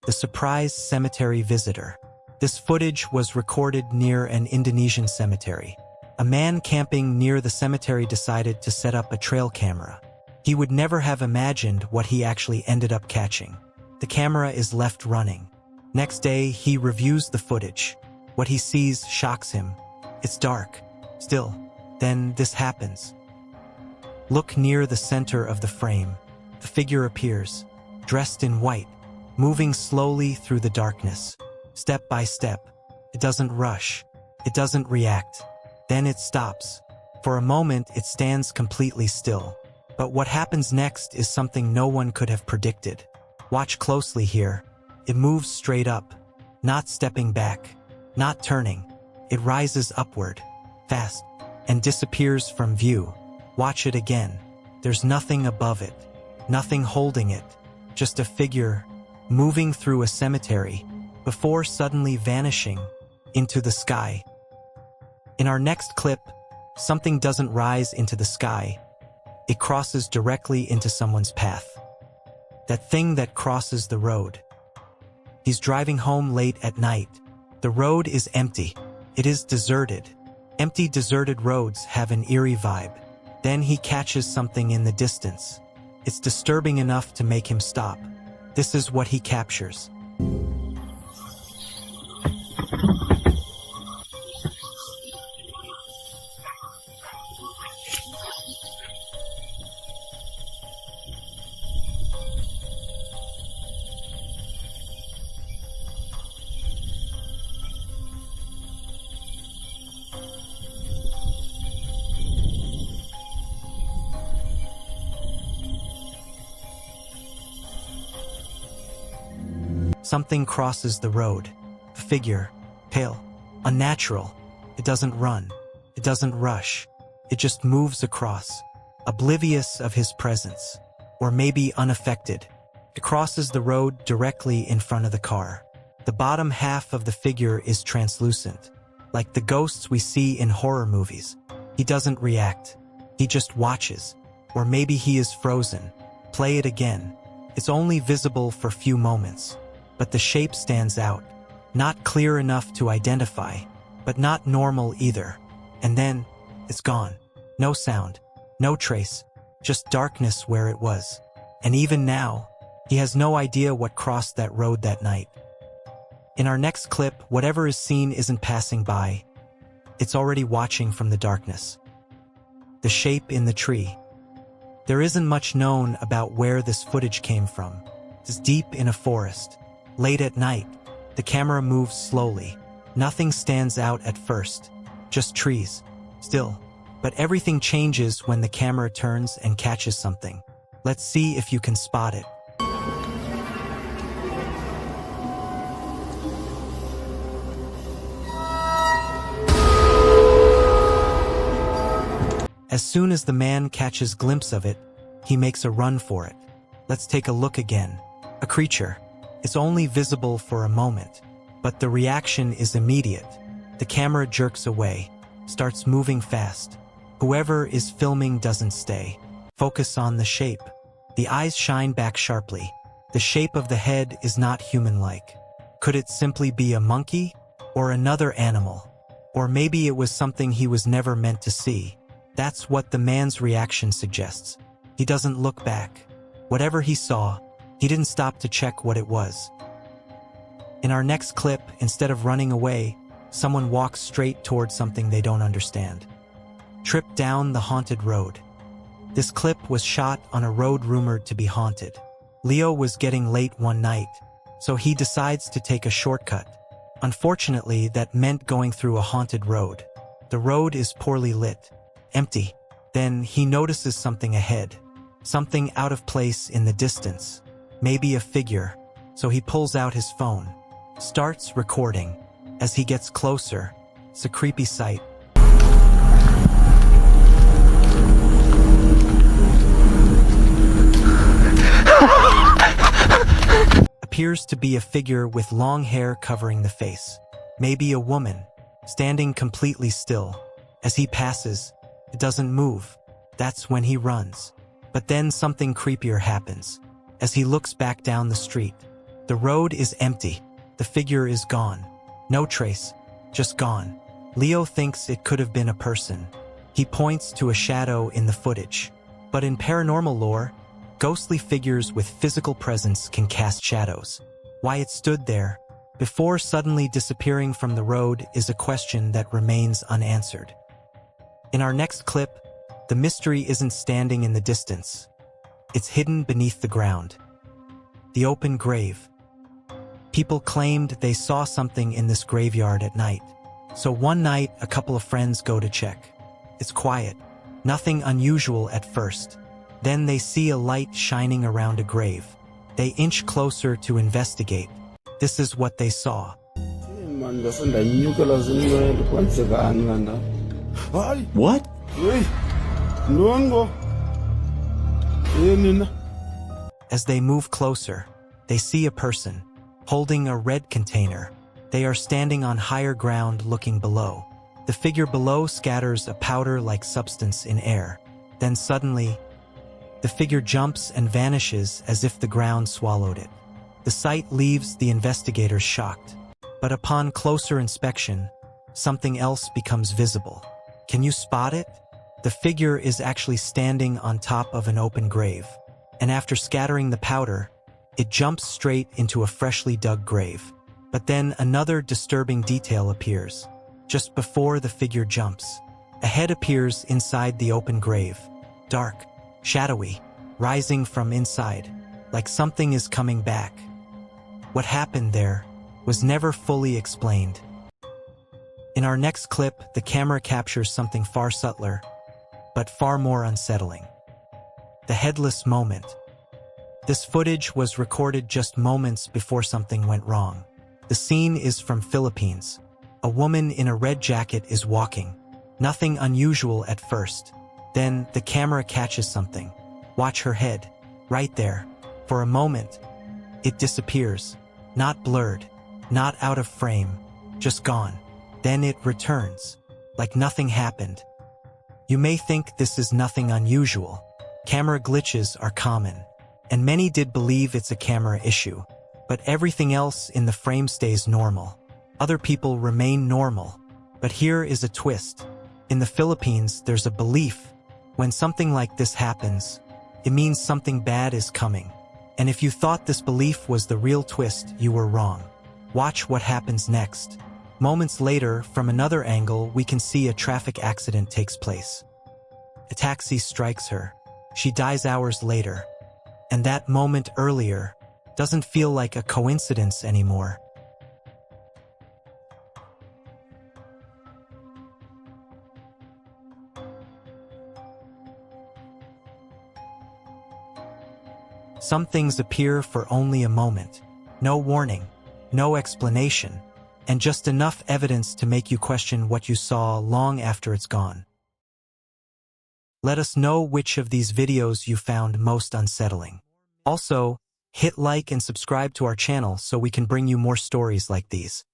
the surprise cemetery visitor. This footage was recorded near an Indonesian cemetery. A man camping near the cemetery decided to set up a trail camera. He would never have imagined what he actually ended up catching. The camera is left running. Next day, he reviews the footage. What he sees shocks him. It's dark. Still, then this happens. Look near the center of the frame. The figure appears, dressed in white, moving slowly through the darkness. Step by step. It doesn't rush. It doesn't react. Then it stops. For a moment, it stands completely still. But what happens next is something no one could have predicted. Watch closely here. It moves straight up, not stepping back, not turning. It rises upward, fast, and disappears from view. Watch it again. There's nothing above it, nothing holding it, just a figure moving through a cemetery before suddenly vanishing into the sky. In our next clip, something doesn't rise into the sky. It crosses directly into someone's path. That thing that crosses the road. He's driving home late at night. The road is empty. It is deserted. Empty, deserted roads have an eerie vibe. Then he catches something in the distance. It's disturbing enough to make him stop. This is what he captures. Something crosses the road. A figure, pale, unnatural. It doesn't run. It doesn't rush. It just moves across, oblivious of his presence, or maybe unaffected. It crosses the road directly in front of the car. The bottom half of the figure is translucent, like the ghosts we see in horror movies. He doesn't react. He just watches. Or maybe he is frozen. Play it again. It's only visible for few moments. But the shape stands out, not clear enough to identify, but not normal either. And then, it's gone. No sound, no trace, just darkness where it was. And even now, he has no idea what crossed that road that night. In our next clip, whatever is seen isn't passing by. It's already watching from the darkness. The shape in the tree. There isn't much known about where this footage came from. It's deep in a forest. Late at night, the camera moves slowly. Nothing stands out at first, just trees, still. But everything changes when the camera turns and catches something. Let's see if you can spot it. As soon as the man catches a glimpse of it, he makes a run for it. Let's take a look again. A creature. It's only visible for a moment, but the reaction is immediate. The camera jerks away, starts moving fast. Whoever is filming doesn't stay. Focus on the shape. The eyes shine back sharply. The shape of the head is not human-like. Could it simply be a monkey? Or another animal? Or maybe it was something he was never meant to see. That's what the man's reaction suggests. He doesn't look back. Whatever he saw, he didn't stop to check what it was. In our next clip, instead of running away, someone walks straight towards something they don't understand. Trip down the haunted road. This clip was shot on a road rumored to be haunted. Leo was getting late one night, so he decides to take a shortcut. Unfortunately, that meant going through a haunted road. The road is poorly lit, empty. Then he notices something ahead. Something out of place in the distance. Maybe a figure, so he pulls out his phone, starts recording. As he gets closer, it's a creepy sight. Appears to be a figure with long hair covering the face. Maybe a woman, standing completely still. As he passes, it doesn't move. That's when he runs. But then something creepier happens. As he looks back down the street, The road is empty. The figure is gone. No trace. Just gone. Leo thinks it could have been a person. He points to a shadow in the footage. But in paranormal lore, ghostly figures with physical presence can cast shadows. Why it stood there, before suddenly disappearing from the road, is a question that remains unanswered. In our next clip, the mystery isn't standing in the distance. It's hidden beneath the ground. The open grave. People claimed they saw something in this graveyard at night. So one night, a couple of friends go to check. It's quiet. Nothing unusual at first. Then they see a light shining around a grave. They inch closer to investigate. This is what they saw. What? As they move closer, they see a person, holding a red container. They are standing on higher ground looking below. The figure below scatters a powder-like substance in air. Then suddenly, the figure jumps and vanishes as if the ground swallowed it. The sight leaves the investigators shocked. But upon closer inspection, something else becomes visible. Can you spot it? The figure is actually standing on top of an open grave. And after scattering the powder, it jumps straight into a freshly dug grave. But then another disturbing detail appears. Just before the figure jumps, a head appears inside the open grave. Dark, shadowy, rising from inside, like something is coming back. What happened there was never fully explained. In our next clip, the camera captures something far subtler, but far more unsettling. The headless moment. This footage was recorded just moments before something went wrong. The scene is from Philippines. A woman in a red jacket is walking. Nothing unusual at first. Then the camera catches something. Watch her head. Right there. For a moment, it disappears. Not blurred. Not out of frame. Just gone. Then it returns. Like nothing happened. You may think this is nothing unusual. Camera glitches are common. And many did believe it's a camera issue. But everything else in the frame stays normal. Other people remain normal. But here is a twist. In the Philippines, there's a belief. When something like this happens, it means something bad is coming. And if you thought this belief was the real twist, you were wrong. Watch what happens next. Moments later, from another angle, we can see a traffic accident takes place. A taxi strikes her. She dies hours later. And that moment earlier doesn't feel like a coincidence anymore. Some things appear for only a moment. No warning, no explanation, and just enough evidence to make you question what you saw long after it's gone. Let us know which of these videos you found most unsettling. Also, hit like and subscribe to our channel so we can bring you more stories like these.